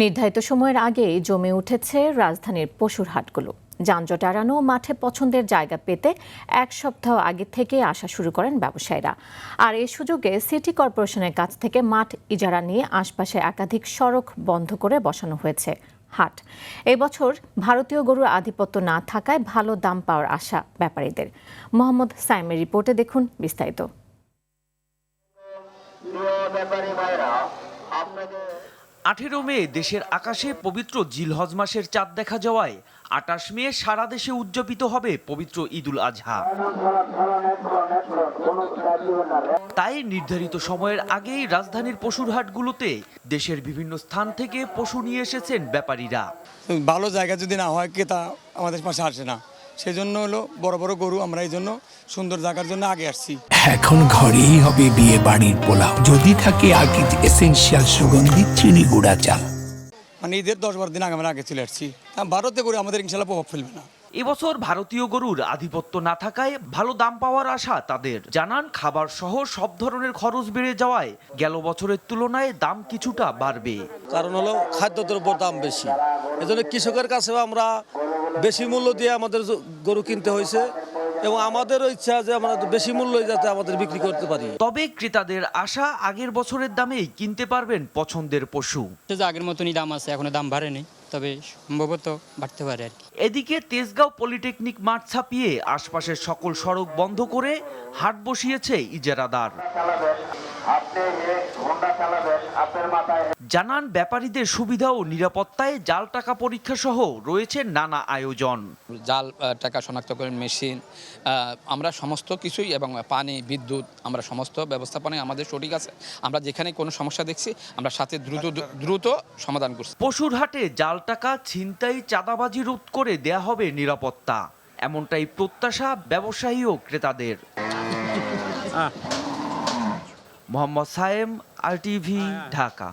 নির্ধারিত সময়ের আগেই জমে উঠেছে রাজধানীর পশুর হাটগুলো। যানজট এড়ানো মাঠে পছন্দের জায়গা পেতে এক সপ্তাহ আগে থেকে আসা শুরু করেন ব্যবসায়ীরা। আর এই সুযোগে সিটি কর্পোরেশনের কাছ থেকে মাঠ ইজারা নিয়ে আশপাশে একাধিক সড়ক বন্ধ করে বসানো হয়েছে হাট। এই বছর ভারতীয় গরুর আধিপত্য না থাকায় ভালো দাম পাওয়ার আশা ব্যাপারীদের। মোহাম্মদ সাইমের রিপোর্টে দেখুন বিস্তারিত। 18 মে দেশের আকাশে পবিত্র জিলহজ মাসের চাঁদ দেখা যাওয়ায় 28 মে সারা দেশে উদযাপিত হবে পবিত্র ঈদুল আজহা। তাই নির্ধারিত সময়ের আগেই রাজধানীর পশুর হাটগুলোতে দেশের বিভিন্ন স্থান থেকে পশু নিয়ে এসেছেন ব্যাপারীরা। ভালো জায়গা যদি না হয় ক্রেতা আমাদের পাশে আসে না, সেই জন্য হলো বড় বড় গরু আমরা এই জন্য সুন্দর জায়গার জন্য আগে আসছি। এখন ঘরেই হবে বিয়ে বাড়ির পোলাও, যদি থাকে আকিজ এসেনশিয়াল সুগন্ধি চিনি গুঁড়া চাল। মানে ঈদের 10-12 দিন আগে আমরা আগে চলে আসছি। ভারতে গরু আমাদের ইনশাল্লাহ প্রভাব ফেলবে না। এবছর ভারতীয় গরুর আধিপত্য না থাকায় ভালো দাম পাওয়ার আশা তাদের। জানান খাবার সহ সব ধরনের খরচ বেড়ে যাওয়ায় গেল বছরের তুলনায় দাম কিছুটা বাড়বে। কারণ হলো খাদ্যদ্রব্যের দাম বেশি, এজন্য কৃষকের কাছে আমরা বেশি মূল্য দিয়ে আমাদের গরু কিনতে হয়েছে এবং আমাদেরও ইচ্ছা যে আমরা বেশি মূল্যই যাতে আমাদের বিক্রি করতে পারি। তবে ক্রেতাদের আশা আগের বছরের দামেই কিনতে পারবেন পছন্দের পশু। আগের মতনই দাম আছে, এখনো দাম বাড়েনি, তবে সম্ভবত বাড়তে পারে আর কি। এদিকে তেজগাঁও পলিটেকনিক মাঠ ছাপিয়ে আশপাশের সকল সড়ক বন্ধ করে হাট বসিয়েছে ইজারাদার। জানান ব্যাপারীদের সুবিধা ও নিরাপত্তায় জাল টাকা পরীক্ষা সহ রয়েছে নানা আয়োজন। জাল টাকা শনাক্তকরণ মেশিন, আমরা সমস্ত কিছুই এবং পানি বিদ্যুৎ আমরা সমস্ত ব্যবস্থাপনায় আমাদের সঠিক আছে। আমরা যেখানে কোনো সমস্যা দেখছি আমরা সাথে দ্রুত সমাধান করছি। পশুর হাটে জাল টাকা, ছিনতাই, চাঁদাবাজি রোধ করে দেয়া হবে নিরাপত্তা, এমনটাই প্রত্যাশা ব্যবসায়ী ও ক্রেতাদের। মোহাম্মদ সায়েম, RTV, ঢাকা।